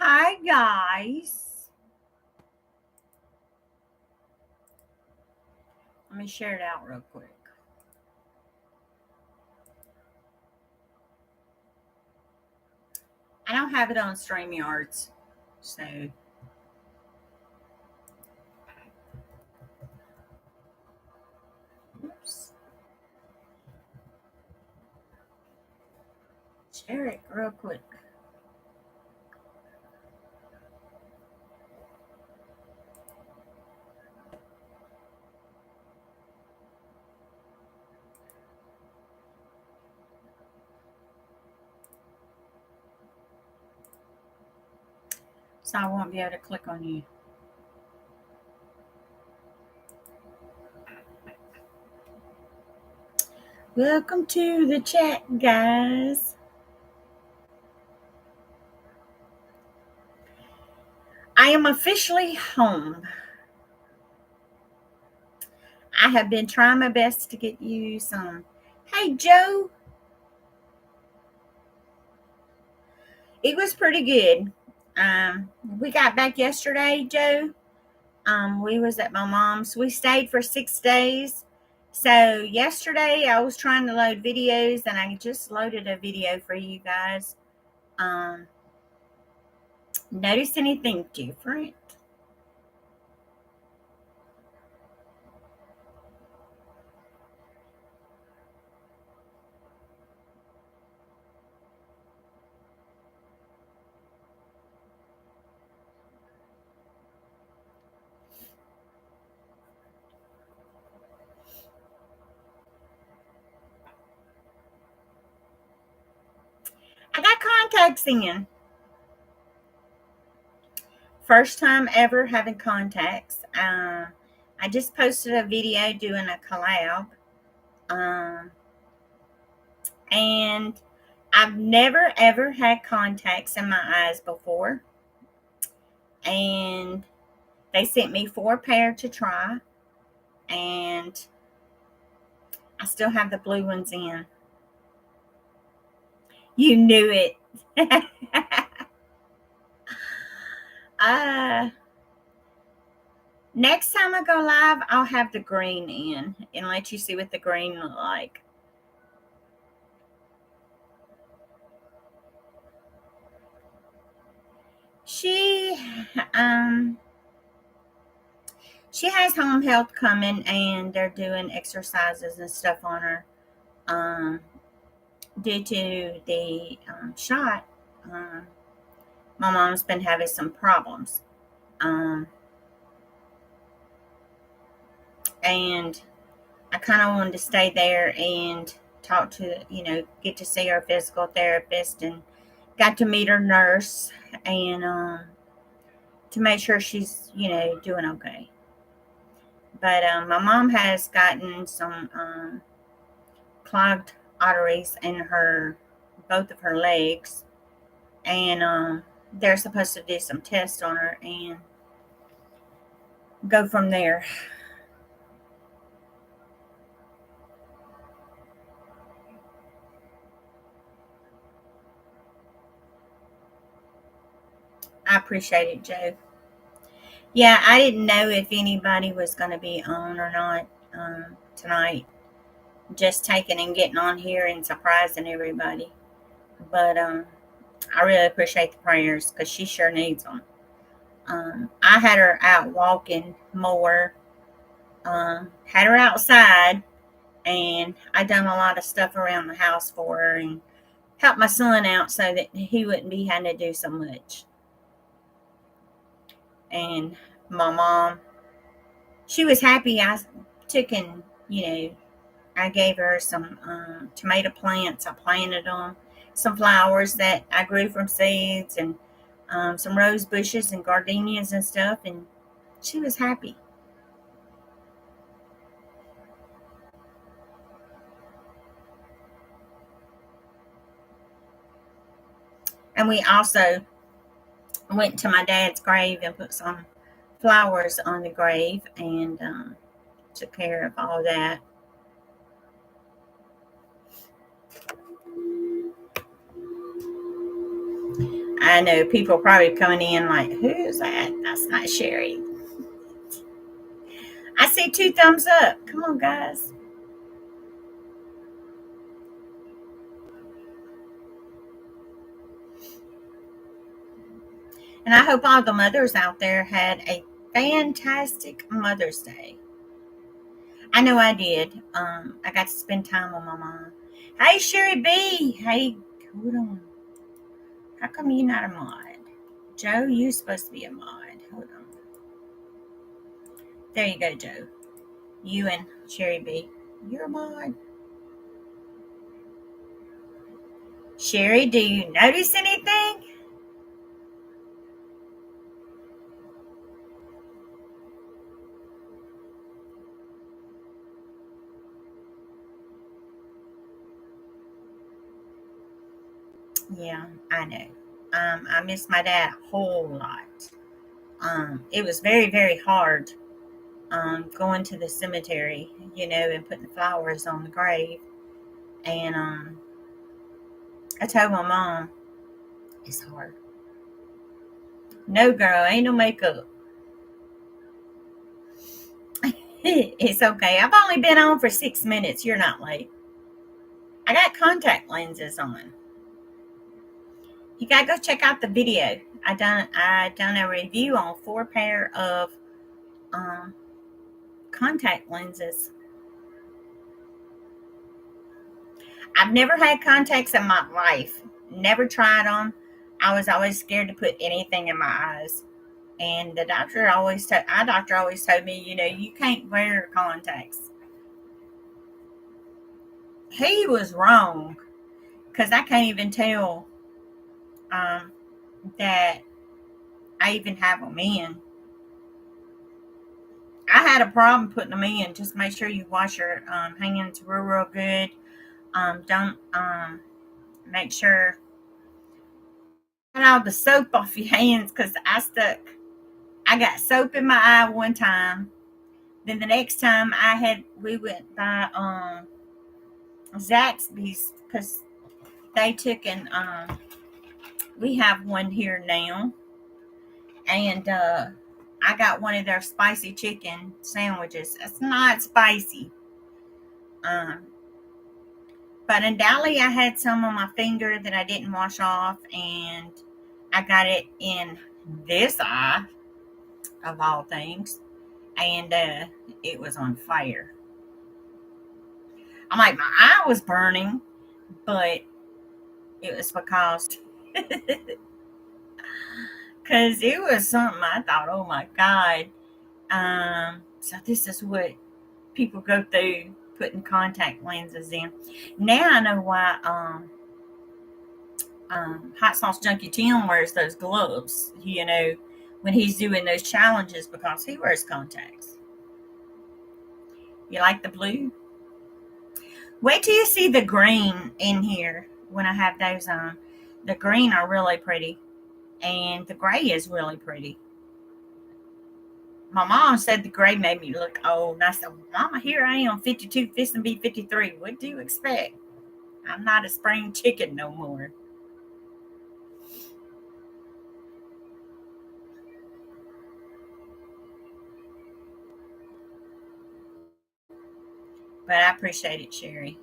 Hi, guys. Let me share it out real quick. I don't have it on StreamYards, so oops. Share it real quick. So I won't be able to click on you. Welcome to the chat, guys. I am officially home. I have been trying my best to get you some. Hey, Joe. It was pretty good. We got back yesterday, Joe. We was at my mom's. We stayed for 6 days. So yesterday I was trying to load videos and I just loaded a video for you guys. Um, Notice anything different? I got contacts in. First time ever having contacts. I just posted a video doing a collab. And I've never ever had contacts in my eyes before. And they sent me 4 pair to try. And I still have the blue ones in. You knew it. uh, Next time I go live, I'll have the green in and let you see what the green look like. She has home health coming and they're doing exercises and stuff on her. Due to the shot, my mom's been having some problems. And I kind of wanted to stay there and talk to, get to see our physical therapist and got to meet her nurse and to make sure she's, doing okay. But my mom has gotten some clogged arteries in both of her legs, and they're supposed to do some tests on her and go from there. I appreciate it, Joe. Yeah, I didn't know if anybody was going to be on or not tonight. Just taking and getting on here and surprising everybody. But I really appreciate the prayers because she sure needs them. I had her out walking more, had her outside, and I done a lot of stuff around the house for her and helped my son out so that he wouldn't be having to do so much. And my mom, she was happy. I took and, I gave her some tomato plants. I planted them, some flowers that I grew from seeds, and some rose bushes and gardenias and stuff. And she was happy. And we also went to my dad's grave and put some flowers on the grave and took care of all that. I know people are probably coming in like, who's that? That's not Sherry. I see 2 thumbs up. Come on, guys. And I hope all the mothers out there had a fantastic Mother's Day. I know I did. I got to spend time with my mom. Hey, Sherry B. Hey, hold on. How come you're not a mod? Joe, you're supposed to be a mod. Hold on. There you go, Joe. You and Sherry B. You're a mod. Sherry, do you notice anything? Yeah, I know. I miss my dad a whole lot. It was very, very hard going to the cemetery, and putting flowers on the grave. And I told my mom, it's hard. No, girl, ain't no makeup. It's okay. I've only been on for 6 minutes. You're not late. I got contact lenses on. You gotta go check out the video. I done a review on 4 pair of um, contact lenses. I've never had contacts in my life. Never tried them. I was always scared to put anything in my eyes. And the doctor our doctor always told me, you can't wear contacts. He was wrong, because I can't even tell um, that I even have them in. I had a problem putting them in. Just make sure you wash your hands real, real good. Don't make sure get all the soap off your hands, because I got soap in my eye one time. Then the next time we went by Zaxby's, because they took we have one here now, and I got one of their spicy chicken sandwiches. It's not spicy. Um, but in Dali, I had some on my finger that I didn't wash off, and I got it in this eye, of all things, and it was on fire. I'm like, my eye was burning, but it was because it was something I thought, oh my God. So this is what people go through putting contact lenses in. Now I know why Hot Sauce Junkie Tim wears those gloves, when he's doing those challenges, because he wears contacts. You like the blue? Wait till you see the green in here when I have those on. The green are really pretty, and the gray is really pretty. My mom said the gray made me look old, and I said, Mama, here I am, 52, fixing to be 53. What do you expect? I'm not a spring chicken no more. But I appreciate it, Sherry.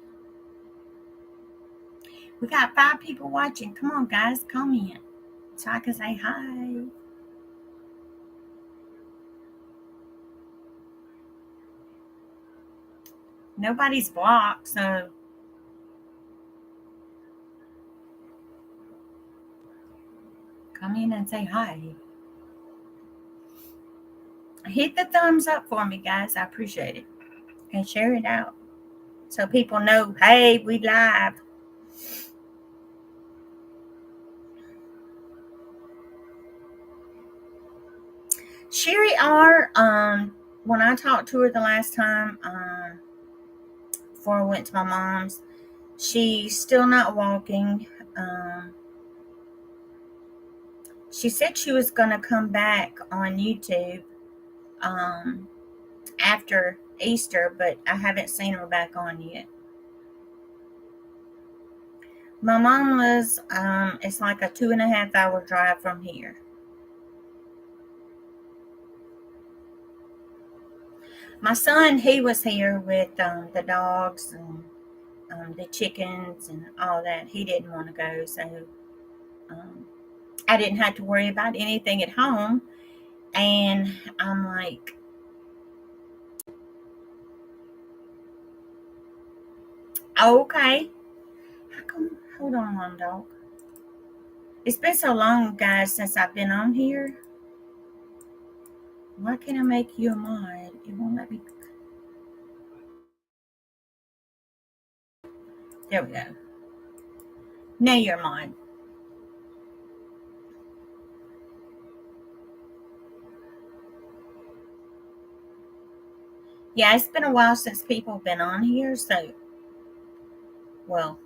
We got 5 people watching. Come on, guys, comment so I can say hi. Nobody's blocked, so come in and say hi. Hit the thumbs up for me, guys. I appreciate it. And share it out so people know, hey, we live. Sherry R, when I talked to her the last time, before I went to my mom's, she's still not walking. She said she was going to come back on YouTube after Easter, but I haven't seen her back on yet. My mom was, it's like a 2.5 hour drive from here. My son, he was here with the dogs and the chickens and all that. He didn't want to go, so um, I didn't have to worry about anything at home. And I'm like, okay, how come? Hold on, one dog. It's been so long, guys, since I've been on here. Why can't I make you a mod? It won't let me. There we go. Now you're mine. Yeah, it's been a while since people have been on here, so, well,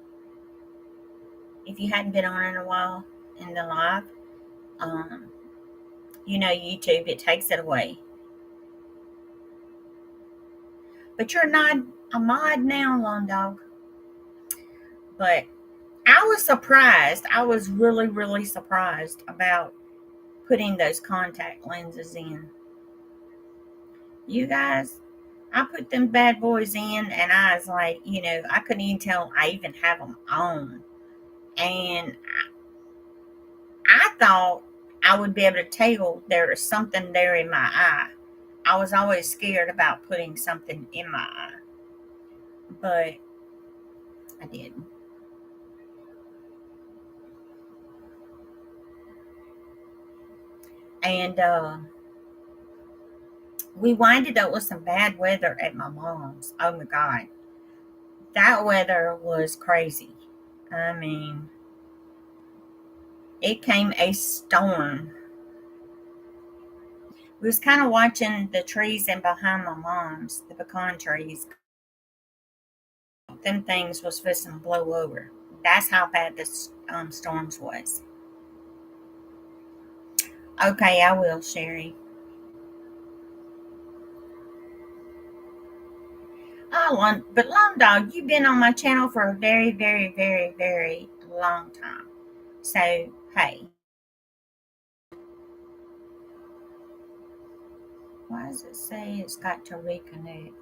if you hadn't been on in a while in the live, um, YouTube, it takes it away. But you're not a mod now, Long Dog. But I was surprised. I was really, really surprised about putting those contact lenses in. You guys, I put them bad boys in, and I was like, I couldn't even tell I even have them on. And I thought I would be able to tell there is something there in my eye. I was always scared about putting something in my eye, but I didn't. And we winded up with some bad weather at my mom's. Oh my God. That weather was crazy. I mean, it came a storm. We was kind of watching the trees in behind my mom's, the pecan trees. Them things was supposed to blow over. That's how bad the storms was. Okay, I will, Sherry. But Long Dog, you've been on my channel for a very, very, very, very long time. So, hey, why does it say it's got to reconnect?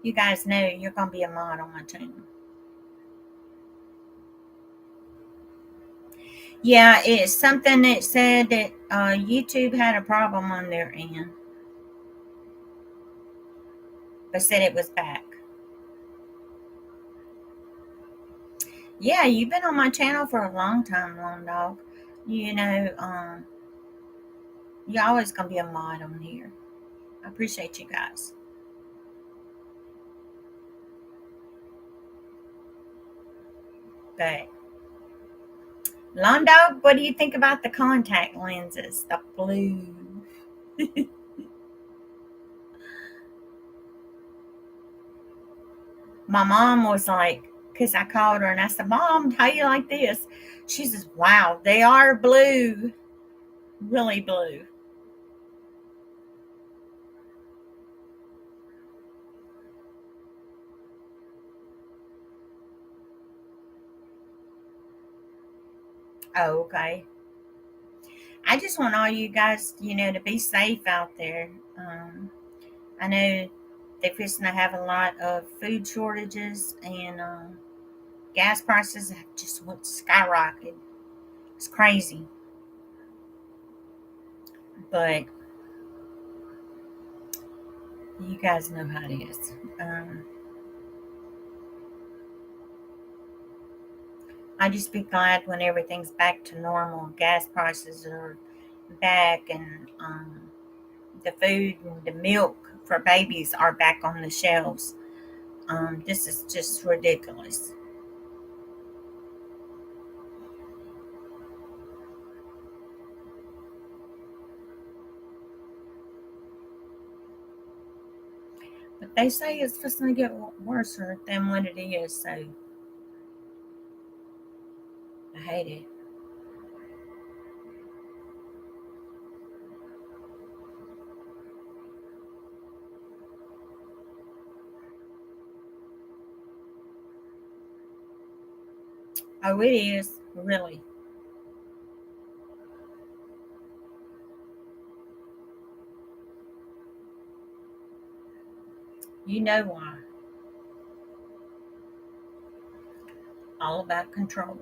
You guys know you're going to be a mod on my channel. Yeah, it's something that said that YouTube had a problem on their end, but said it was back. Yeah, you've been on my channel for a long time, Long Dog. You know, you're always going to be a mod on here. I appreciate you guys. But Long Dog, what do you think about the contact lenses, the blue? My mom was like, because I called her and I said, Mom, how you like this? She says, wow, they are blue, really blue. Oh, okay. I just want all you guys, to be safe out there. I know they're fixing to have a lot of food shortages, and gas prices have just went skyrocketed. It's crazy. But you guys know how it is. I just be glad when everything's back to normal. Gas prices are back, and the food and the milk for babies are back on the shelves. This is just ridiculous. But they say it's just going to get worse than what it is, so I hate it. Oh, it is, really. You know why. All about control.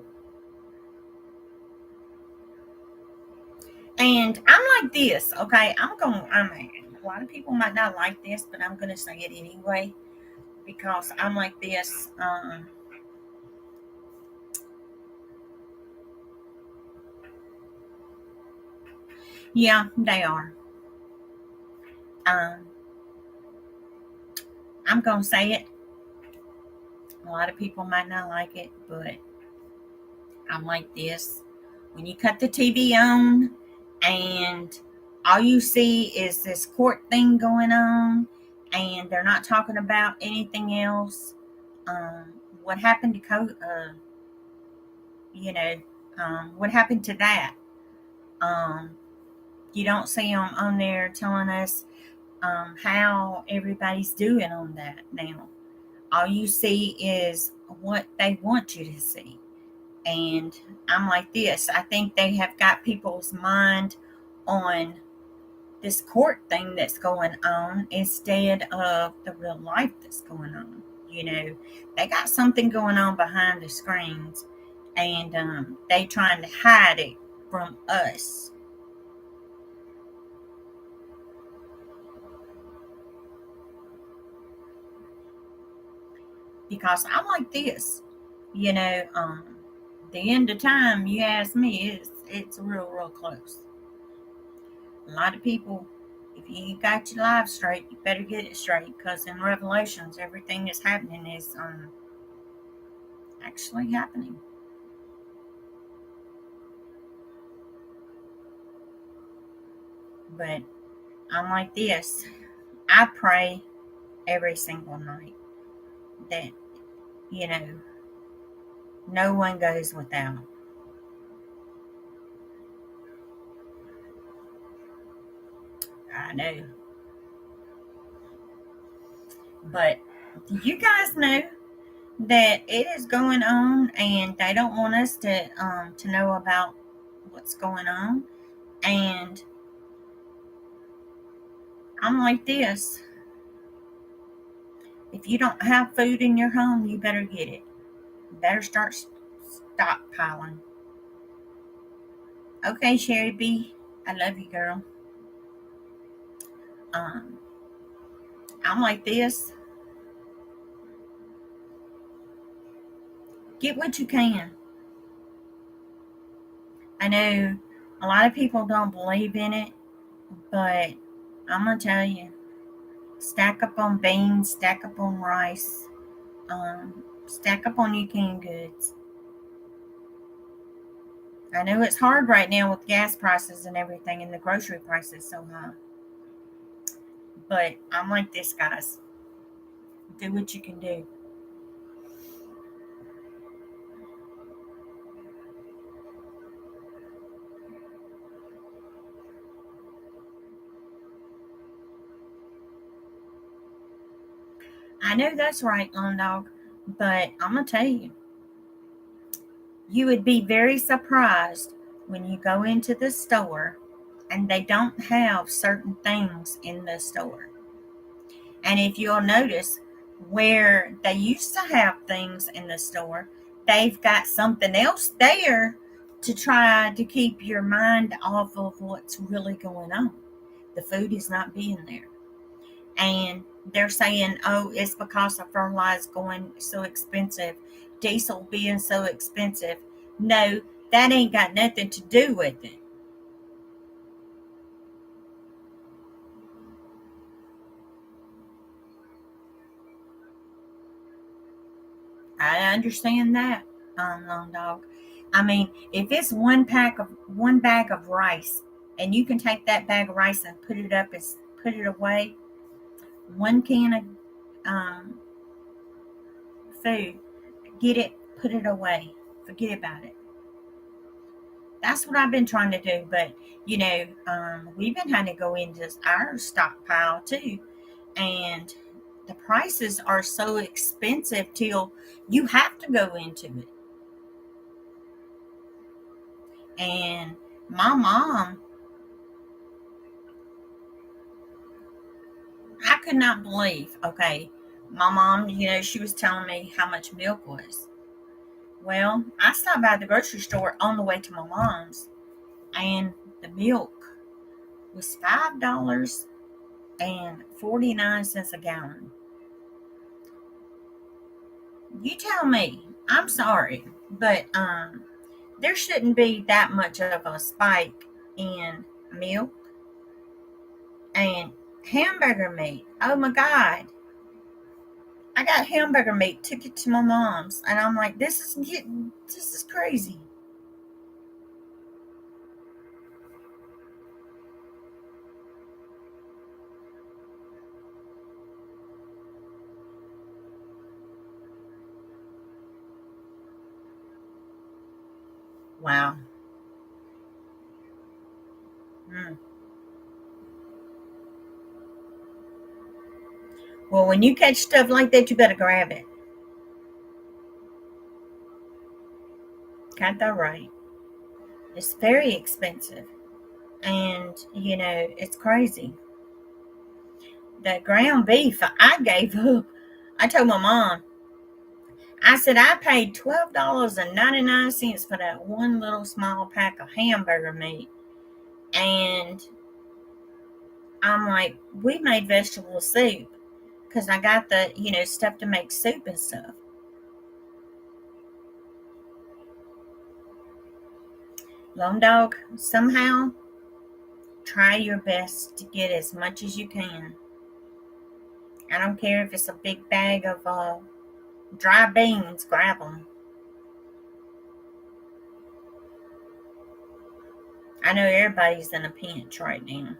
And I'm like this, okay? I mean, a lot of people might not like this, but I'm going to say it anyway because I'm like this. Yeah, they are. Um, I'm going to say it. A lot of people might not like it, but I'm like this. When you cut the TV on and all you see is this court thing going on and they're not talking about anything else, what happened to you know, what happened to that? Um, you don't see them on there telling us how everybody's doing on that now. All you see is what they want you to see. And I'm like this. I think they have got people's mind on this court thing that's going on instead of the real life that's going on. You know, they got something going on behind the screens, and they trying to hide it from us. Because I'm like this. You know, the end of time, you ask me, it's real close. A lot of people, if you ain't got your life straight, you better get it straight because in Revelations, everything that's happening is actually happening. But I'm like this. I pray every single night that, you know, no one goes without. I know. But you guys know that it is going on and they don't want us to know about what's going on. And I'm like this. If you don't have food in your home, you better get it. You better start stockpiling. Okay, Sherry B. I love you, girl. Um, I'm like this. Get what you can. I know a lot of people don't believe in it, but I'm gonna tell you, stack up on beans, stack up on rice, stack up on your canned goods. I know it's hard right now with gas prices and everything, and the grocery prices so high. But I'm like this, guys. Do what you can do. I know that's right, Lone Dog, but I'm gonna tell you, you would be very surprised when you go into the store and they don't have certain things in the store. And if you'll notice, where they used to have things in the store, they've got something else there to try to keep your mind off of what's really going on. The food is not being there. And they're saying, oh, it's because of fertilizer going so expensive, diesel being so expensive. No, that ain't got nothing to do with it. I understand that, Long Dog. I mean, if it's one bag of rice, and you can take that bag of rice and put it up and put it away, one can of food, get it, put it away, forget about it. That's what I've been trying to do. But we've been having to go into our stockpile too, and the prices are so expensive till you have to go into it. And my mom, I could not believe, okay, my mom, she was telling me how much milk was. Well, I stopped by the grocery store on the way to my mom's, and the milk was $5.49 a gallon. You tell me. I'm sorry, but there shouldn't be that much of a spike in milk and hamburger meat. Oh my God. I got hamburger meat, took it to my mom's, and I'm like, this is crazy. Wow. Mm. Well, when you catch stuff like that, you better grab it. Got that right. It's very expensive. And, it's crazy. That ground beef, I gave up. I told my mom, I said, I paid $12.99 for that one little small pack of hamburger meat. And I'm like, we made vegetable soup because I got the, stuff to make soup and stuff. Lone dog, somehow try your best to get as much as you can. I don't care if it's a big bag of dry beans, grab them. I know everybody's in a pinch right now.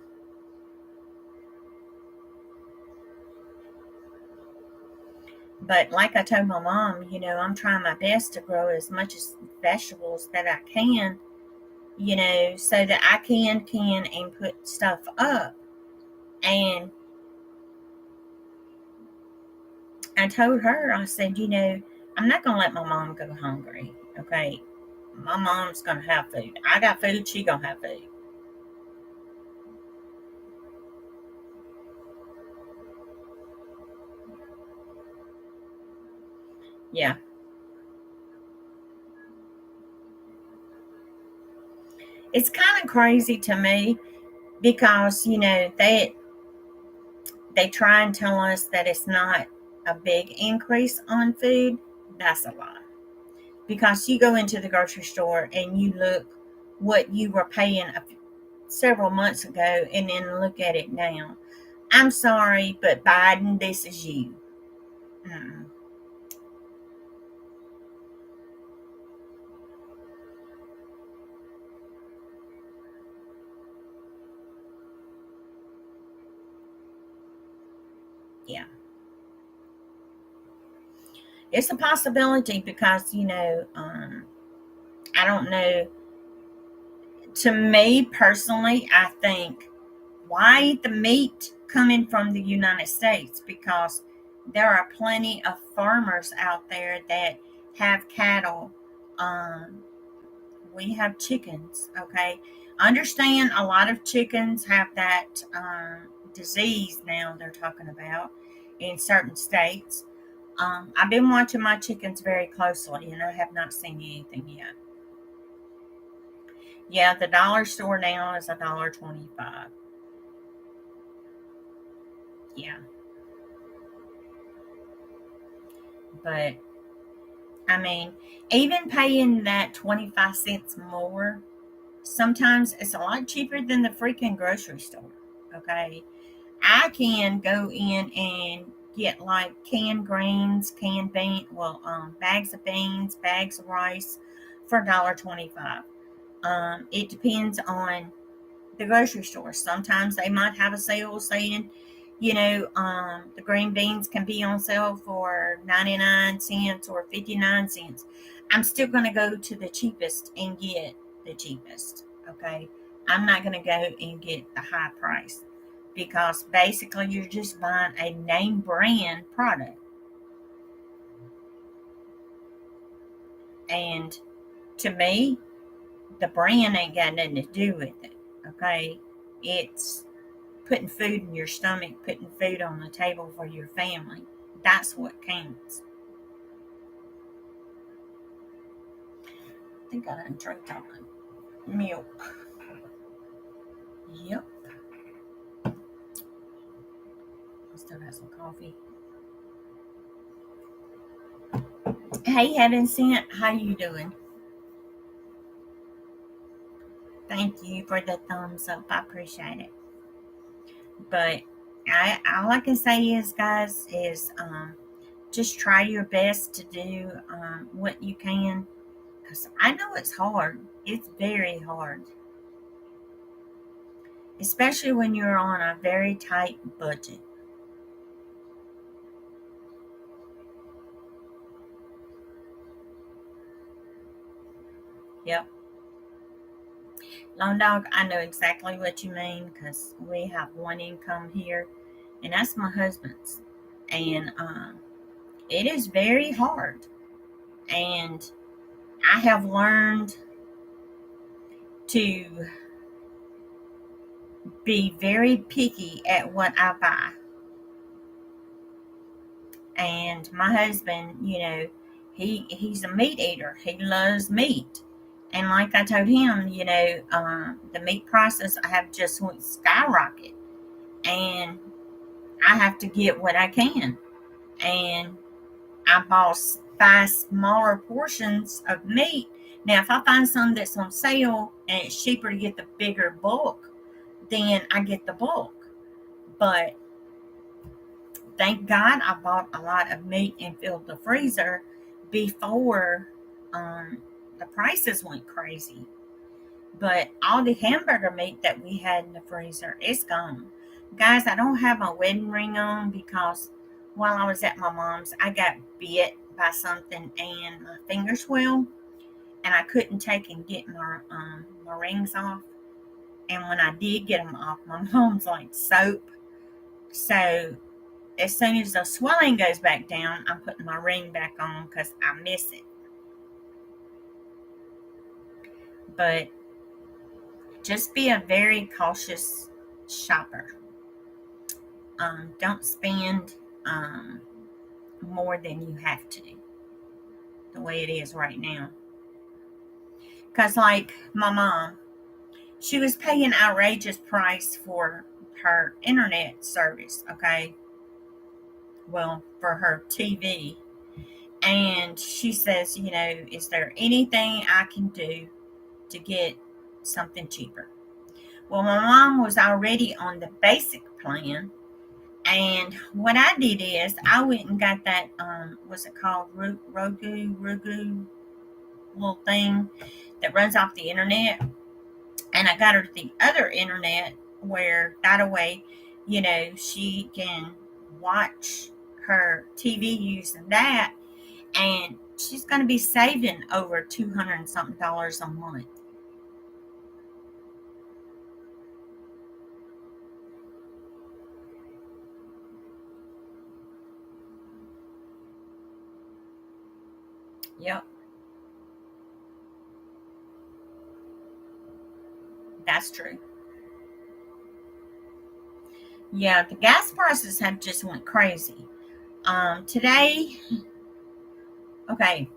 But like I told my mom, I'm trying my best to grow as much as vegetables that I can, so that I can and put stuff up. And I told her, I said, I'm not going to let my mom go hungry. Okay. My mom's going to have food. I got food. She going to have food. Yeah. It's kind of crazy to me because, they try and tell us that it's not a big increase on food. That's a lie. Because you go into the grocery store and you look what you were paying several months ago and then look at it now. I'm sorry, but Biden, this is you. Mm-mm. Yeah, it's a possibility because I don't know. To me personally, I think why eat the meat coming from the United States? Because there are plenty of farmers out there that have cattle. Um, we have chickens. Okay, understand a lot of chickens have that disease now they're talking about in certain states. I've been watching my chickens very closely and I have not seen anything yet. Yeah, the dollar store now is $1.25. Yeah, but I mean, even paying that 25 cents more, sometimes it's a lot cheaper than the freaking grocery store. Okay, I can go in and get like canned greens, canned bags of beans, bags of rice for $1.25. It depends on the grocery store. Sometimes they might have a sale saying, the green beans can be on sale for 99 cents or 59 cents. I'm still going to go to the cheapest and get the cheapest. Okay. I'm not going to go and get the high price because basically you're just buying a name brand product. And to me, the brand ain't got nothing to do with it. Okay, it's putting food in your stomach, putting food on the table for your family. That's what counts. I think I done drank all my milk. Yep. I still got some coffee. Hey, Heaven Sent, how you doing? Thank you for the thumbs up. I appreciate it. But all I can say is, guys, is just try your best to do what you can. Because I know it's hard. It's very hard. Especially when you're on a very tight budget. Yep. Lone Dog, I know exactly what you mean because we have one income here, and that's my husband's. And it is very hard. And I have learned to be very picky at what I buy. And my husband, he's a meat eater. He loves meat. And like I told him, the meat prices have just went skyrocket. And I have to get what I can. And I bought 5 smaller portions of meat. Now, if I find some that's on sale and it's cheaper to get the bigger bulk, then I get the bulk. But thank God I bought a lot of meat and filled the freezer before the prices went crazy. But all the hamburger meat that we had in the freezer is gone. Guys, I don't have my wedding ring on because while I was at my mom's, I got bit by something and my finger swelled, and I couldn't take and get my rings off. And when I did get them off, my mom's like soap. So as soon as the swelling goes back down, I'm putting my ring back on because I miss it. But just be a very cautious shopper. Don't spend more than you have to, the way it is right now. Because, like my mom, she was paying an outrageous price for her internet service, okay? Well, for her TV. And she says, is there anything I can do to get something cheaper? Well, my mom was already on the basic plan. And what I did is I went and got that, what's it called? Rugu little thing that runs off the internet. And I got her the other internet where that way, she can watch her TV using that. And she's going to be saving over 200 and something dollars a month. Yep, that's true. Yeah, the gas prices have just went crazy. Today, okay,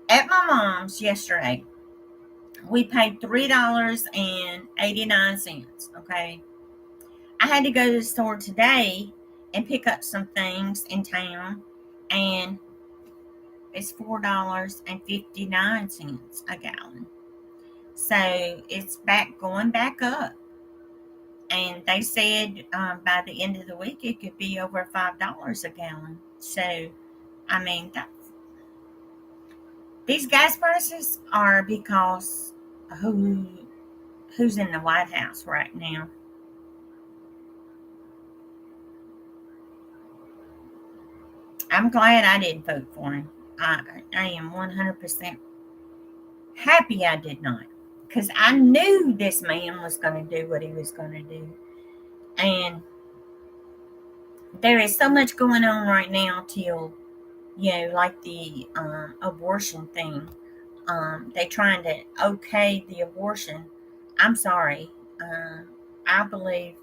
at my mom's yesterday, we paid $3.89. Okay, I had to go to the store today and pick up some things in town, and it's $4.59 a gallon. So it's going back up. And they said by the end of the week it could be over $5 a gallon. So I mean, these gas prices are because who who's in the White House right now. I'm glad I didn't vote for him. I am 100% happy I did not, because I knew this man was going to do what he was going to do. And there is so much going on right now till, like the abortion thing. They trying to okay the abortion. I'm sorry. Um, I believe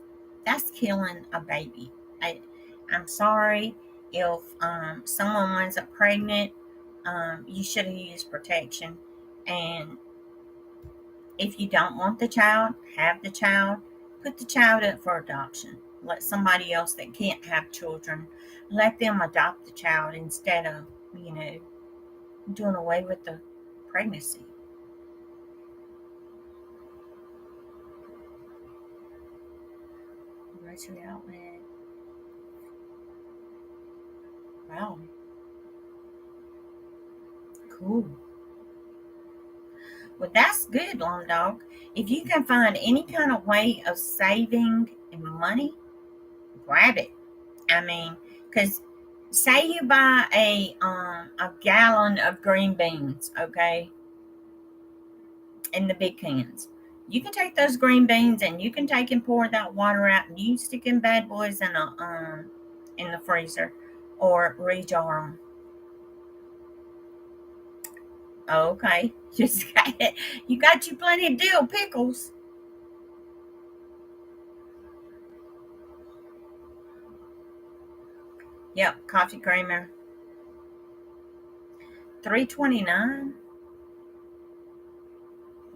that's killing a baby. I, I'm sorry if someone winds up pregnant. You should have used protection. And if you don't want the child, have the child, put the child up for adoption. Let somebody else that can't have children, let them adopt the child instead of, you know, doing away with the pregnancy. Grocery outlet. Wow, cool. Well, that's good, Long Dog. If you can find any kind of way of saving money, grab it. I mean, because say you buy a gallon of green beans, okay, in the big cans. You can take those green beans and you can take and pour that water out, and you stick them bad boys in the freezer or rejar them. Okay, just got it. You got you plenty of dill pickles. Yep, coffee creamer. 3.29.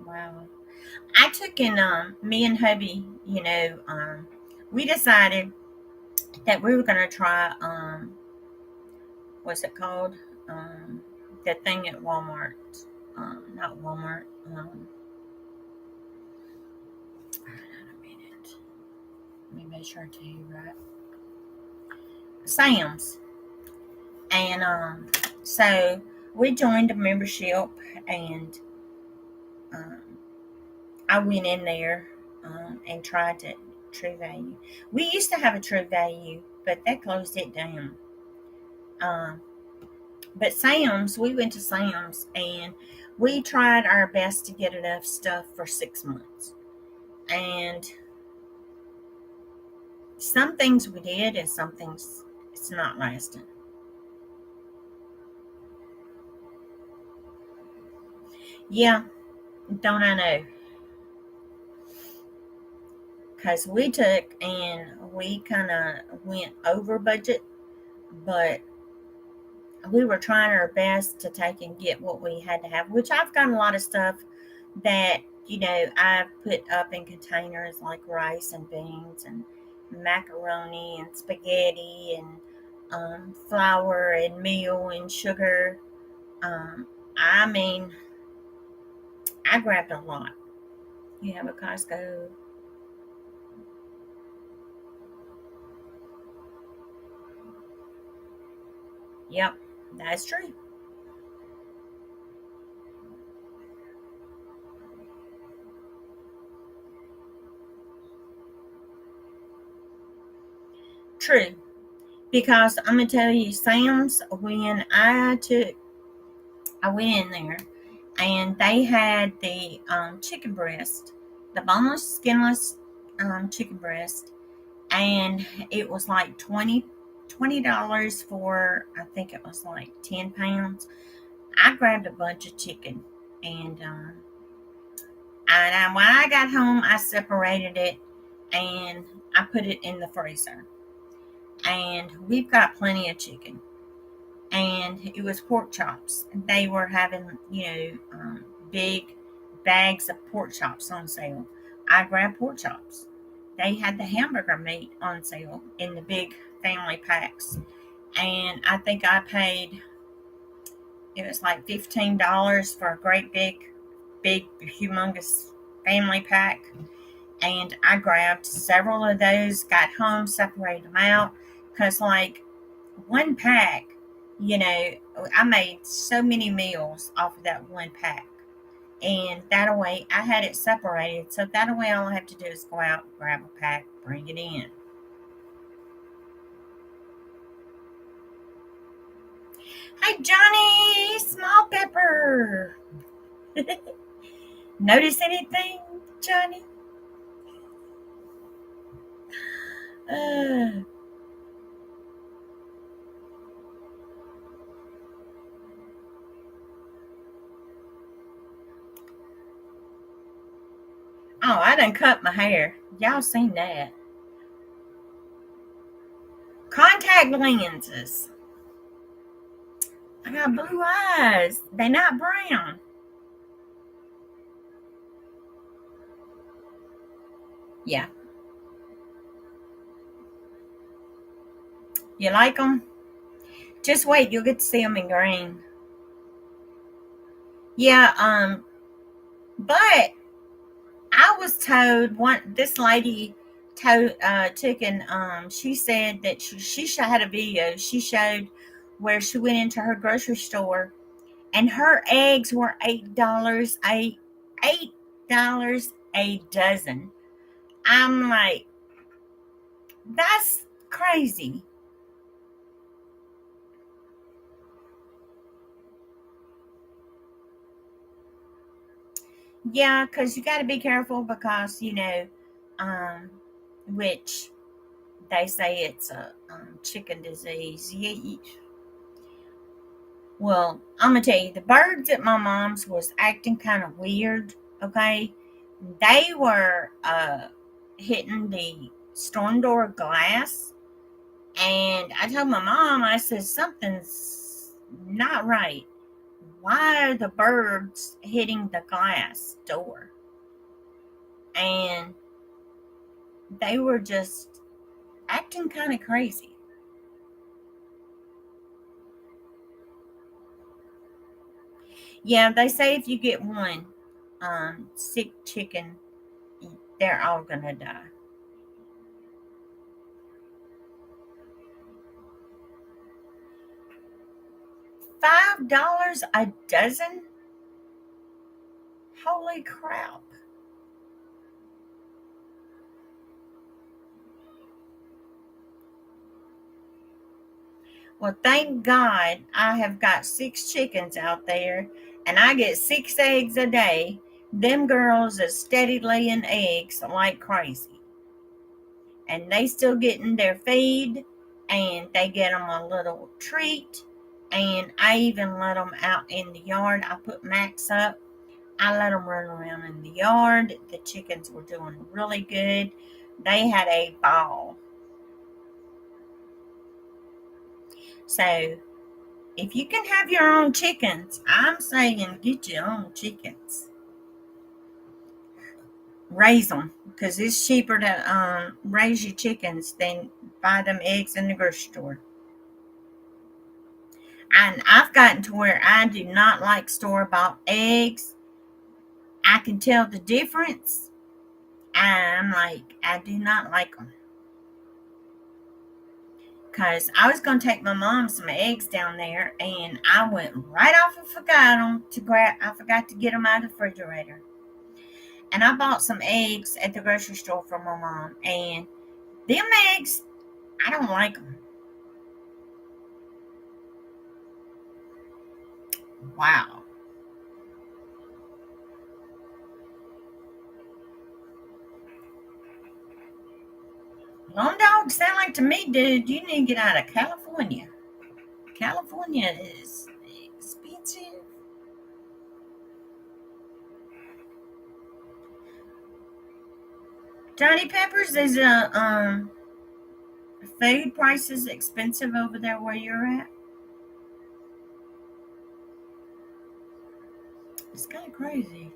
Wow. I took in me and hubby, we decided that we were gonna try what's it called? The thing at Walmart. Not Walmart. Hold on a minute. Let me make sure I tell you right. Sam's. And so we joined a membership, and um, I went in there and tried to True Value. We used to have a True Value, but they closed it down. Um, but Sam's, we went to Sam's and we tried our best to get enough stuff for 6 months. And some things we did, and some things it's not lasting. Yeah, don't I know? Because we took and we kind of went over budget, but we were trying our best to take and get what we had to have, which I've got a lot of stuff that, I've put up in containers like rice and beans and macaroni and spaghetti and flour and meal and sugar. Um, I mean, I grabbed a lot. You have a Costco. Yep, that's true. True. Because I'm gonna tell you, Sam's, when I went in there and they had the chicken breast, the boneless, skinless chicken breast, and it was like $20 for, I think it was like 10 pounds. I grabbed a bunch of chicken, and when I got home, I separated it and I put it in the freezer. And we've got plenty of chicken, and it was pork chops. They were having, big bags of pork chops on sale. I grabbed pork chops. They had the hamburger meat on sale in the big family packs, and I think I paid, it was like $15 for a great big, humongous family pack. And I grabbed several of those, got home, separated them out, because like one pack, I made so many meals off of that one pack. And that way I had it separated. So that way all I have to do is go out, grab a pack, bring it in. Hi, Johnny, small pepper. Notice anything, Johnny? Uh, done cut my hair. Y'all seen that? Contact lenses. I got blue eyes. They not brown. Yeah. You like them? Just wait. You'll get to see them in green. Yeah. But I was told this lady took and she said that she had a video. She showed where she went into her grocery store and her eggs were $8 a dozen. I'm like, that's crazy. Yeah, because you got to be careful because um, which they say it's a chicken disease. Well, I'm gonna tell you, the birds at my mom's was acting kind of weird. Okay, they were hitting the storm door glass, and I told my mom, I said something's not right. Why are the birds hitting the glass door? And they were just acting kind of crazy. Yeah, they say if you get one sick chicken, they're all gonna die. $5 a dozen? Holy crap. Well, thank God I have got 6 chickens out there and I get 6 eggs a day. Them girls are steady laying eggs like crazy. And they still getting their feed and they get them a little treat. And I even let them out in the yard. I put Max up. I let them run around in the yard. The chickens were doing really good. They had a ball. So if you can have your own chickens, I'm saying get your own chickens. Raise them because it's cheaper to raise your chickens than buy them eggs in the grocery store. And I've gotten to where I do not like store bought eggs. I can tell the difference. And I'm like, I do not like them. Because I was going to take my mom some eggs down there, and I went right off and forgot them to grab. I forgot to get them out of the refrigerator. And I bought some eggs at the grocery store for my mom, and them eggs, I don't like them. Wow. Lone dogs sound like to me, dude, you need to get out of California. California is expensive. Johnny Peppers, is food prices expensive over there where you're at? It's kind of crazy.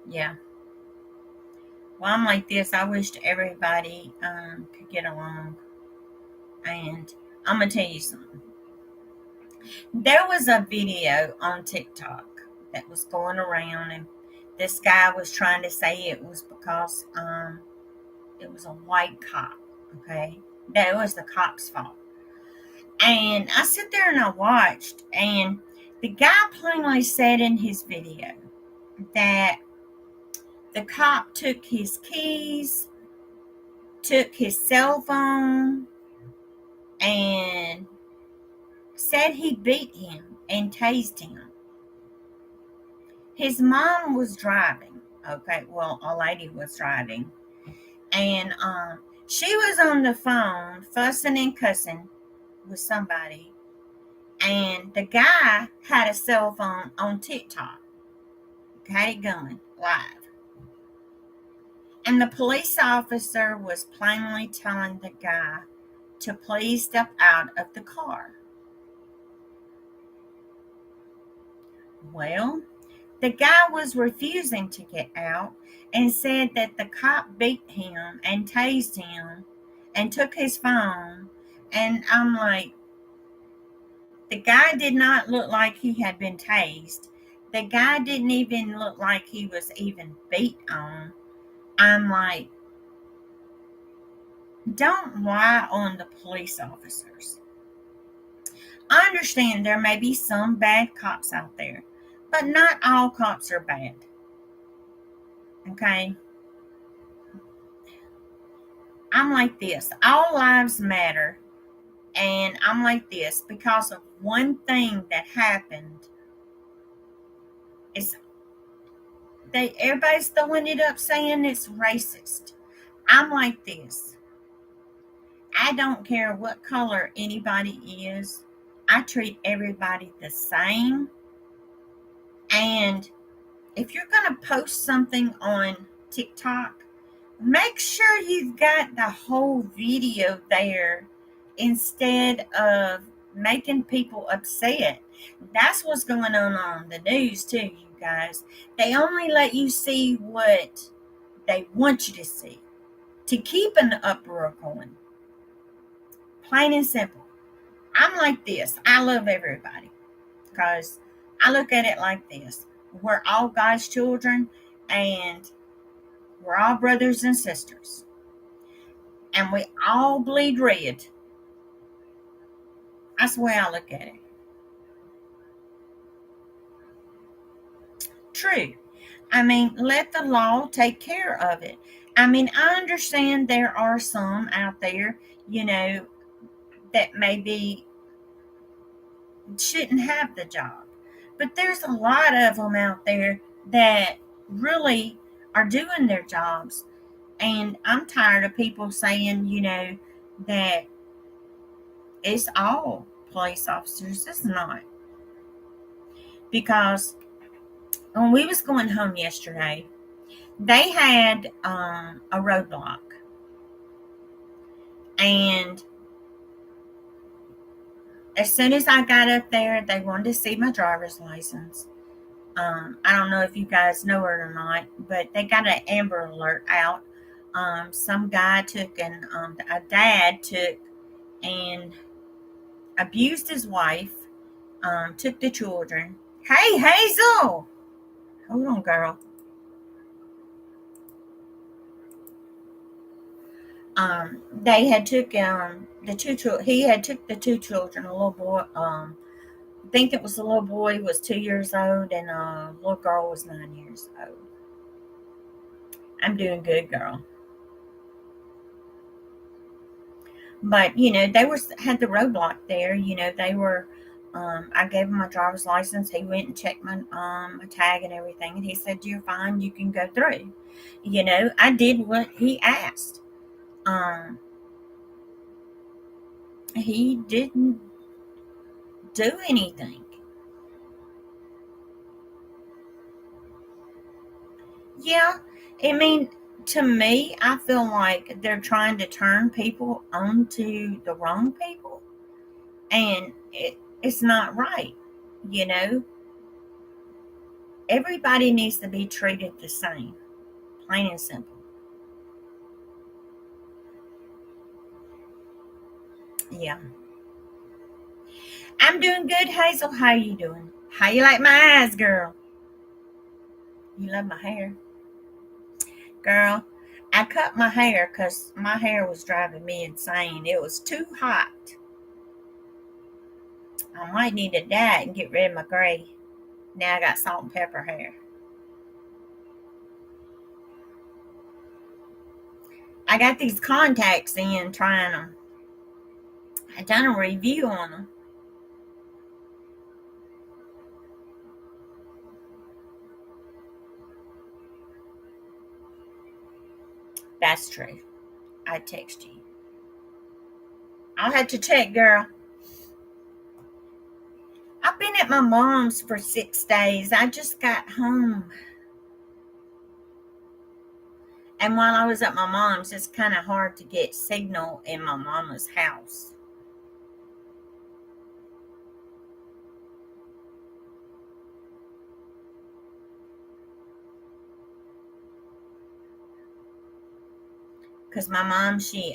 Yeah. Well, I'm like this. I wished everybody could get along. And I'm going to tell you something. There was a video on TikTok that was going around, and this guy was trying to say it was because it was a white cop, okay? That it was the cop's fault. And I sit there and I watched, and the guy plainly said in his video that the cop took his keys, took his cell phone, and said he beat him and tased him. His mom was driving. Okay, well, a lady was driving, and she was on the phone fussing and cussing with somebody, And the guy had a cell phone on TikTok, had it going live. And the police officer was plainly telling the guy to please step out of the car. Well, the guy was refusing to get out and said that the cop beat him and tased him and took his phone. And I'm like, the guy did not look like he had been tased. The guy didn't even look like he was even beat on. I'm like, don't lie on the police officers. I understand there may be some bad cops out there, but not all cops are bad. Okay? I'm like this. All lives matter. And I'm like this because of one thing that happened is everybody's throwing it up saying it's racist. I'm like this. I don't care what color anybody is. I treat everybody the same. And if you're going to post something on TikTok, make sure you've got the whole video there instead of making people upset. That's what's going on the news too, you guys. They only let you see what they want you to see to keep an uproar going. Plain and simple. I'm like this. I love everybody because I look at it like this. We're all God's children and we're all brothers and sisters. And we all bleed red. That's the way I look at it. True. I mean, let the law take care of it. I mean, I understand there are some out there, that maybe shouldn't have the job. But there's a lot of them out there that really are doing their jobs. And I'm tired of people saying, that it's all police officers. It's not. Because when we was going home yesterday, they had a roadblock. And as soon as I got up there, they wanted to see my driver's license. I don't know if you guys know it or not, but they got an Amber Alert out. Some guy took a dad took and abused his wife, took the children. Hey, Hazel! Hold on, girl. They had took the two children. He had took the two children. A little boy. I think it was a little boy was 2 years old, and a little girl was 9 years old. I'm doing good, girl. But they had the roadblock there. They were. I gave him my driver's license. He went and checked my tag and everything, and he said, "You're fine. You can go through." I did what he asked. He didn't do anything. Yeah, I mean, to me, I feel like they're trying to turn people onto the wrong people, and it's not right. You know, everybody needs to be treated the same, plain and simple. Yeah, I'm doing good, Hazel. How you doing? How you like my eyes, girl? You love my hair, girl. I cut my hair because my hair was driving me insane. It was too hot. I might need to dye it and get rid of my gray. Now I got salt and pepper hair. I got these contacts in trying them. I done a review on them. That's true. I text you. I'll have to check, girl. at my mom's for 6 days. I just got home. And while I was at my mom's, it's kind of hard to get signal in my mama's house. Because my mom, she's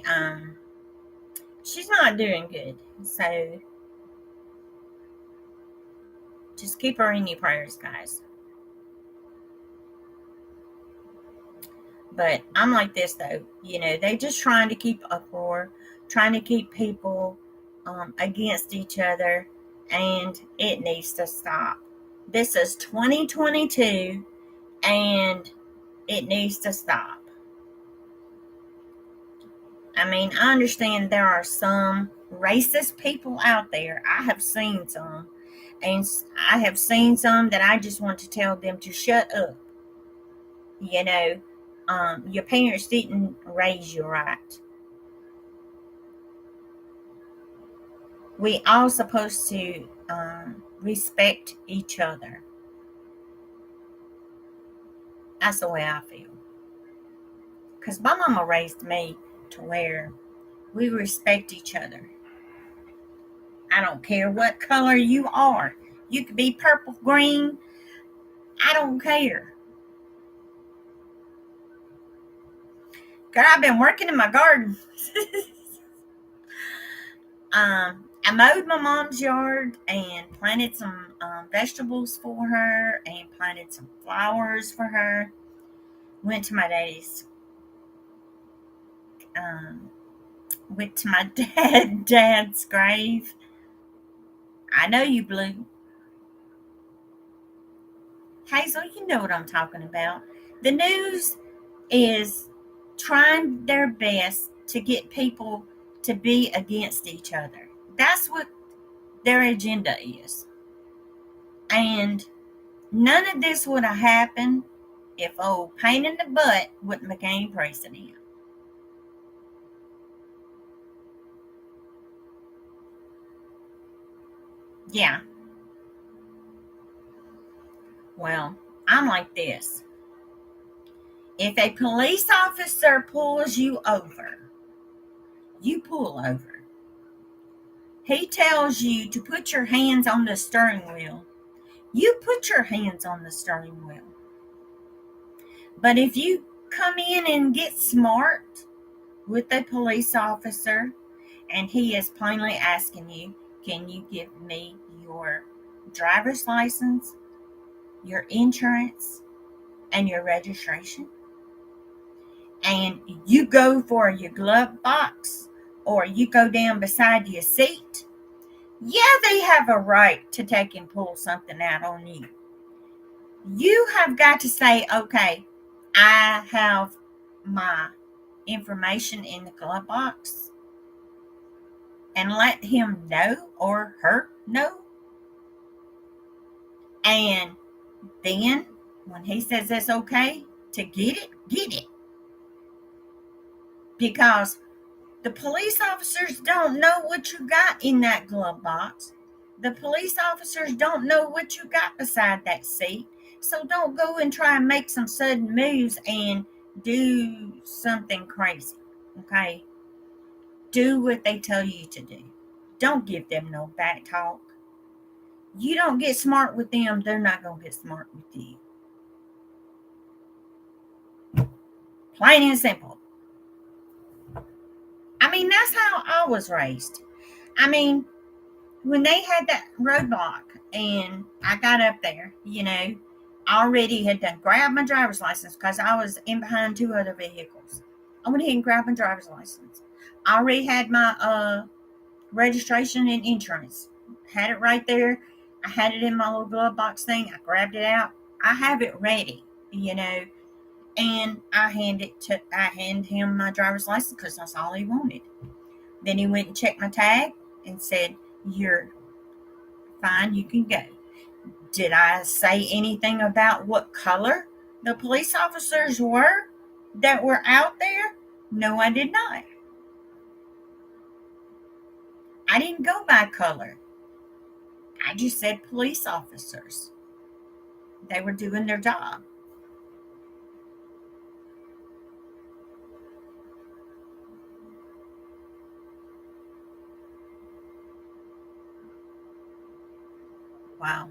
not doing good. So just keep her in your prayers, guys. But I'm like this, though. They just trying to keep uproar, trying to keep people against each other, and it needs to stop. This is 2022, and it needs to stop. I mean, I understand there are some racist people out there. I have seen some, and I have seen some that I just want to tell them to shut up. You know, your parents didn't raise you right. We all supposed to respect each other. That's the way I feel. Because my mama raised me to where we respect each other. I don't care what color you are. You could be purple, green. I don't care. Girl, I've been working in my garden. I mowed my mom's yard and planted some vegetables for her and planted some flowers for her. Went to my daddy's. Um, Went to my dad's grave. I know you blew. Hazel, you know what I'm talking about. The news is trying their best to get people to be against each other. That's what their agenda is. And none of this would have happened if old pain in the butt wouldn't became president. Yeah. Well, I'm like this. If a police officer pulls you over, you pull over. He tells you to put your hands on the steering wheel. You put your hands on the steering wheel. But if you come in and get smart with a police officer and he is plainly asking you, can you give me your driver's license, your insurance, and your registration? And you go for your glove box or you go down beside your seat, yeah, they have a right to take and pull something out on you. You have got to say, okay, I have my information in the glove box, and let him know or her know. And then when he says it's okay to get it, get it. Because the police officers don't know what you got in that glove box. The police officers don't know what you got beside that seat. So don't go and try and make some sudden moves and do something crazy. Okay? Do what they tell you to do. Don't give them no back talk. You don't get smart with them, they're not going to get smart with you. Plain and simple. I mean, that's how I was raised. I mean, when they had that roadblock and I got up there, I already had done grabbed my driver's license because I was in behind two other vehicles. I went ahead and grabbed my driver's license. I already had my registration and insurance. Had it right there. I had it in my little glove box thing. I grabbed it out. I have it ready, and I hand him my driver's license because that's all he wanted. Then he went and checked my tag and said, "You're fine, you can go." Did I say anything about what color the police officers were that were out there? No, I did not. I didn't go by color. I just said police officers. They were doing their job. Wow.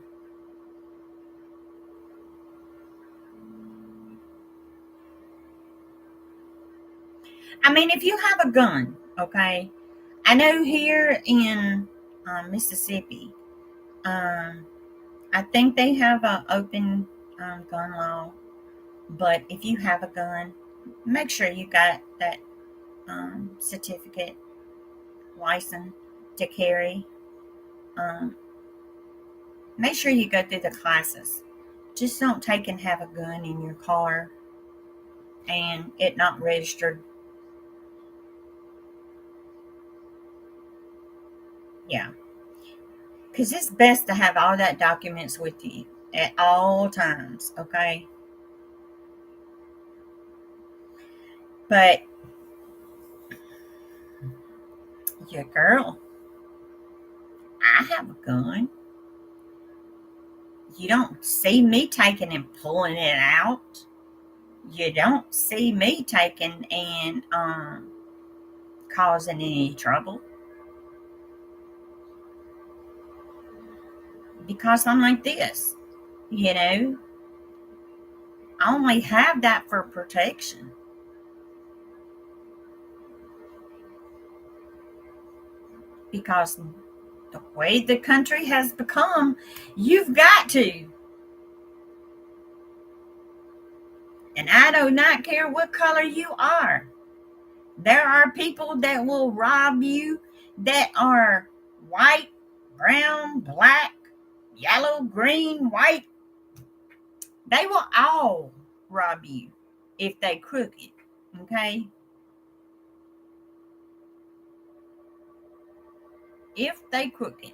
I mean, if you have a gun, okay, I know here in Mississippi, um, I think they have an open gun law, but if you have a gun, make sure you got that certificate, license to carry. Um, Make sure you go through the classes. Just don't take and have a gun in your car and it not registered. Yeah, because it's best to have all that documents with you at all times, okay? But your girl, I have a gun. You don't see me taking and pulling it out. You don't see me taking and causing any trouble because I'm like this, you know. I only have that for protection because the way the country has become, you've got to. And I do not care what color you are. There are people that will rob you that are white, brown, black, yellow, green, white. They will all rob you if they crooked. Okay? If they crooked.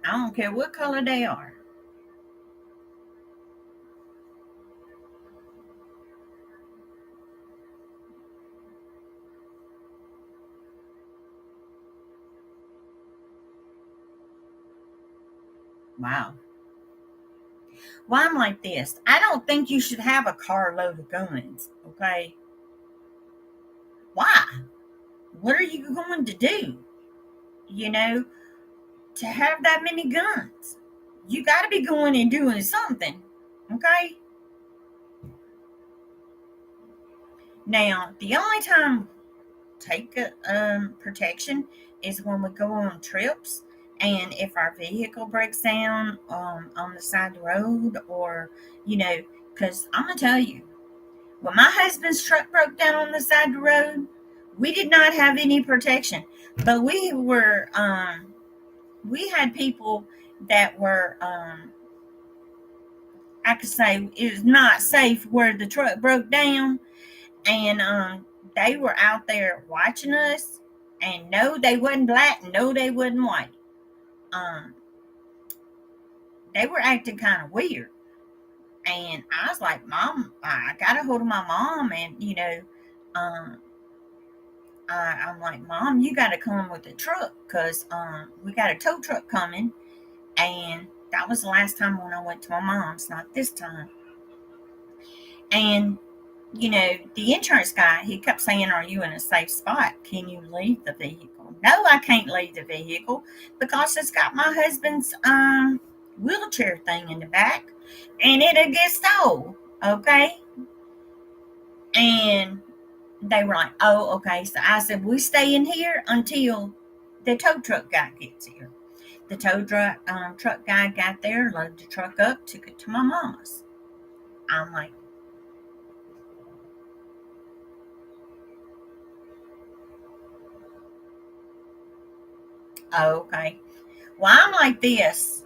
I don't care what color they are. Wow. Well, I'm like this. I don't think you should have a carload of guns. Okay? Why? What are you going to do? You know, to have that many guns. You got to be going and doing something. Okay? Now, the only time take protection is when we go on trips and if our vehicle breaks down on the side of the road or, you know, because I'm going to tell you, when my husband's truck broke down on the side of the road, we did not have any protection. But we had people that were, I could say, it was not safe where the truck broke down, and they were out there watching us. And no, they wasn't black. No, they wasn't white. Um, they were acting kind of weird, and I was like, "Mom, I got a hold of my mom, and you know, um, I'm like, Mom, you got to come with the truck because we got a tow truck coming." And that was the last time when I went to my mom's, not this time. And, you know, the insurance guy, he kept saying, "Are you in a safe spot? Can you leave the vehicle?" No, I can't leave the vehicle because it's got my husband's wheelchair thing in the back and it'll get stole. Okay. And they were like, "Oh, okay." So I said, "We stay in here until the tow truck guy gets here." The truck guy got there, loaded the truck up, took it to my mama's. I'm like, "Oh, okay." Well, I'm like this.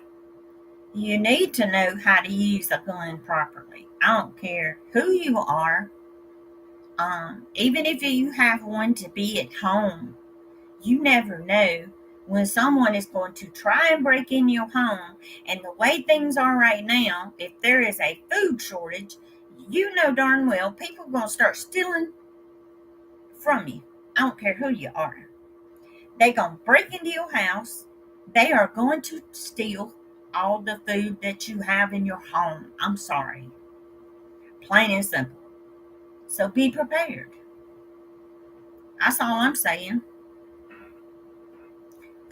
You need to know how to use a gun properly. I don't care who you are. Even if you have one to be at home, you never know when someone is going to try and break in your home. And the way things are right now, if there is a food shortage, you know darn well people are going to start stealing from you. I don't care who you are. They gonna break into your house. They are going to steal all the food that you have in your home. I'm sorry. Plain and simple. So be prepared. That's all I'm saying.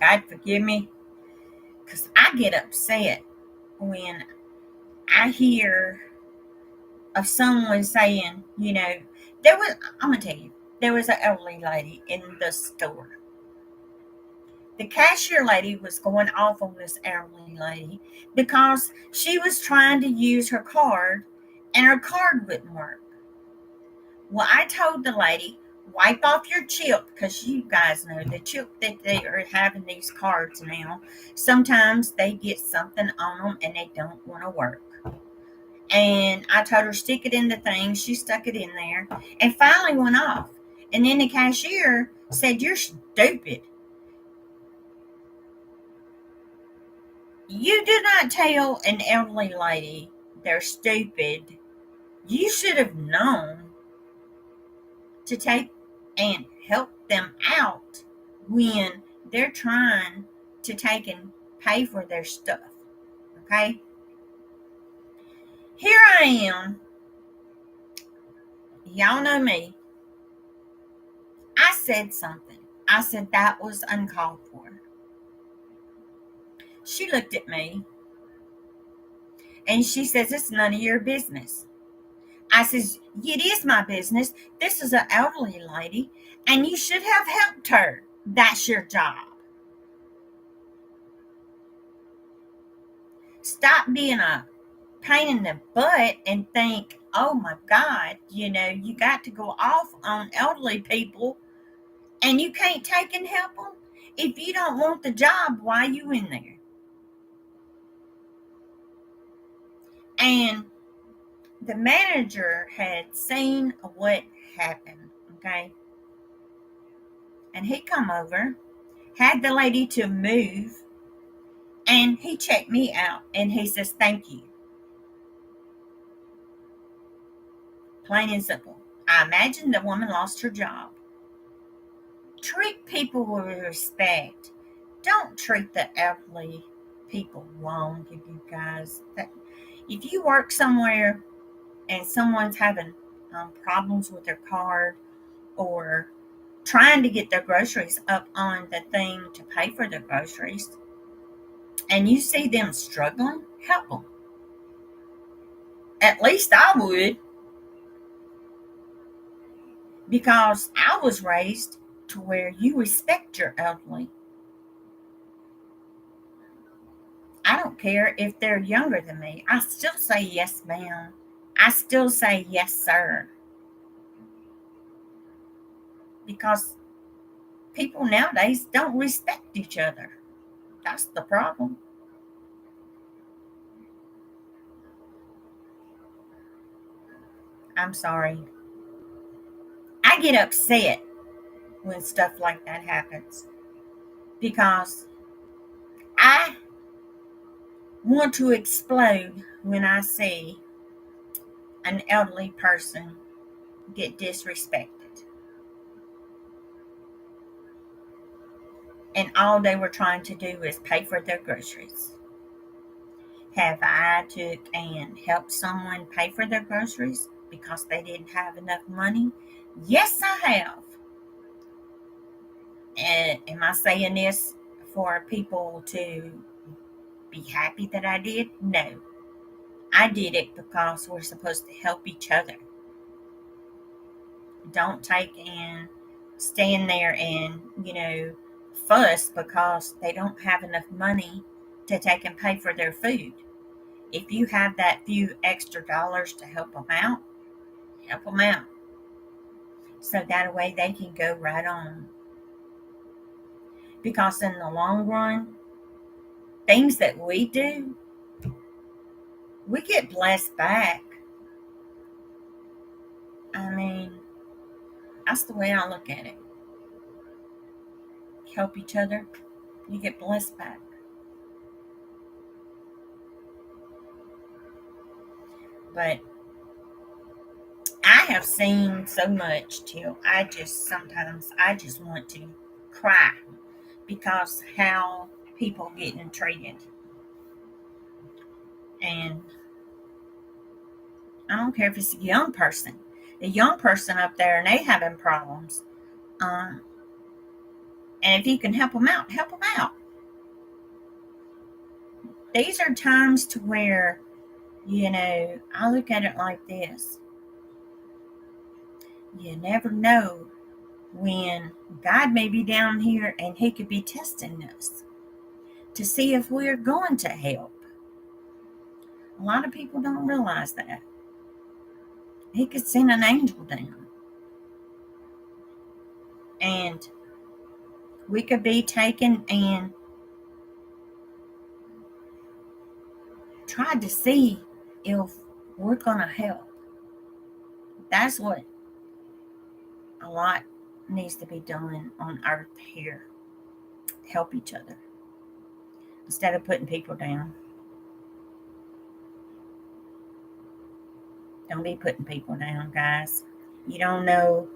God forgive me. Because I get upset when I hear of someone saying, I'm going to tell you, there was an elderly lady in the store. The cashier lady was going off on this elderly lady because she was trying to use her card and her card wouldn't work. Well, I told the lady, wipe off your chip, because you guys know the chip that they are having these cards now. Sometimes they get something on them and they don't want to work. And I told her, stick it in the thing. She stuck it in there and finally went off. And then the cashier said, you're stupid. You do not tell an elderly lady they're stupid. You should have known to take and help them out when they're trying to take and pay for their stuff. Okay? Here I am. Y'all know me. I said something. I said that was uncalled for. She looked at me and she says, it's none of your business. I says, it is my business. This is an elderly lady and you should have helped her. That's your job. Stop being a pain in the butt and think, oh my God, you got to go off on elderly people and you can't take and help them. If you don't want the job, why are you in there? And the manager had seen what happened, okay? And he come over, had the lady to move, and he checked me out and he says, thank you. Plain and simple. I imagine the woman lost her job. Treat people with respect. Don't treat the elderly people wrong, you guys. If you work somewhere and someone's having problems with their card or trying to get their groceries up on the thing to pay for their groceries, and you see them struggling, help them. At least I would, because I was raised to where you respect your elderly. I don't care if they're younger than me. I still say yes, ma'am. I still say yes, sir. Because people nowadays don't respect each other. That's the problem. I'm sorry. I get upset when stuff like that happens because I want to explode when I see an elderly person get disrespected. And all they were trying to do is pay for their groceries. Have I took and helped someone pay for their groceries because they didn't have enough money? Yes, I have. And am I saying this for people to be happy that I did? No. I did it because we're supposed to help each other. Don't take and stand there and, fuss because they don't have enough money to take and pay for their food. If you have that few extra dollars to help them out, help them out. So that way they can go right on. Because in the long run, things that we do, we get blessed back. I mean, that's the way I look at it. Help each other, you get blessed back. But I have seen so much till sometimes I just want to cry. because how people getting treated. And I don't care if it's a young person up there and they having problems. Um, and if you can help them out, help them out. These are times to where, I look at it like this. You never know when God may be down here and he could be testing us to see if we're going to help. A lot of people don't realize that. He could send an angel down. And we could be taken and tried to see if we're going to help. That's what a lot needs to be done on earth here. Help each other instead of putting people down. Don't be putting people down, guys. You don't know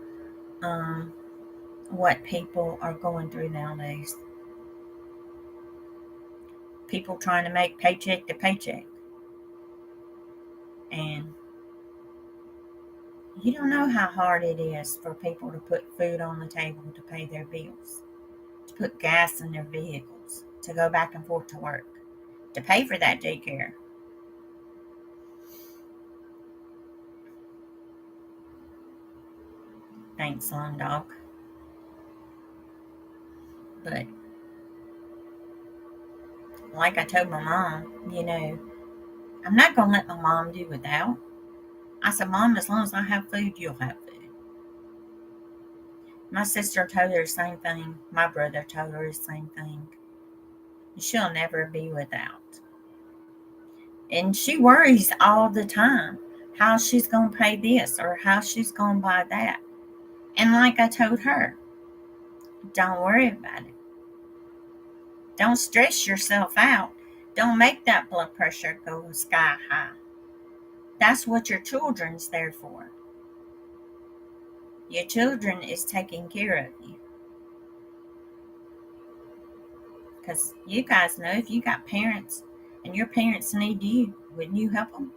what people are going through nowadays. People trying to make paycheck to paycheck. And you don't know how hard it is for people to put food on the table to pay their bills, to put gas in their vehicles, to go back and forth to work, to pay for that daycare. Thanks, Long Dog. But like I told my mom, I'm not going to let my mom do without. I said, Mom, as long as I have food, you'll have food. My sister told her the same thing. My brother told her the same thing. She'll never be without. And she worries all the time how she's going to pay this or how she's going to buy that. And like I told her, don't worry about it. Don't stress yourself out. Don't make that blood pressure go sky high. That's what your children's there for. Your children is taking care of you. Because you guys know if you got parents and your parents need you, wouldn't you help them?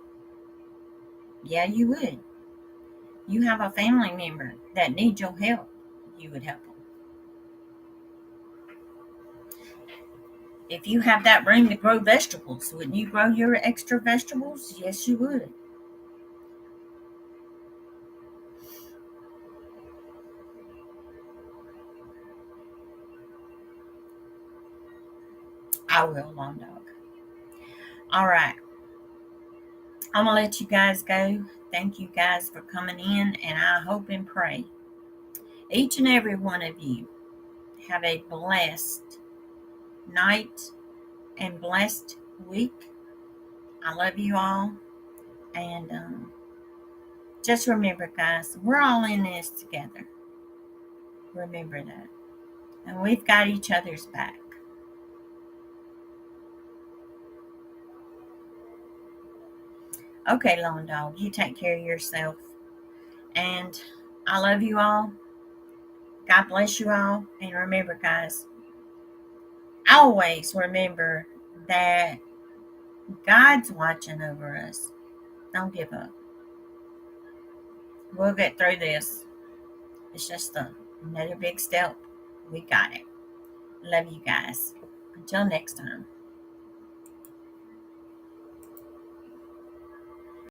Yeah, you would. You have a family member that needs your help, you would help them. If you have that room to grow vegetables, wouldn't you grow your extra vegetables? Yes, you would. I will, Long Dog. All right. I'm going to let you guys go. Thank you guys for coming in, and I hope and pray each and every one of you have a blessed night and blessed week. I love you all. And just remember, guys, we're all in this together. Remember that. And we've got each other's back. Okay, Lone Dog, you take care of yourself. And I love you all. God bless you all. And remember, guys, always remember that God's watching over us. Don't give up. We'll get through this. It's just another big step. We got it. Love you guys. Until next time.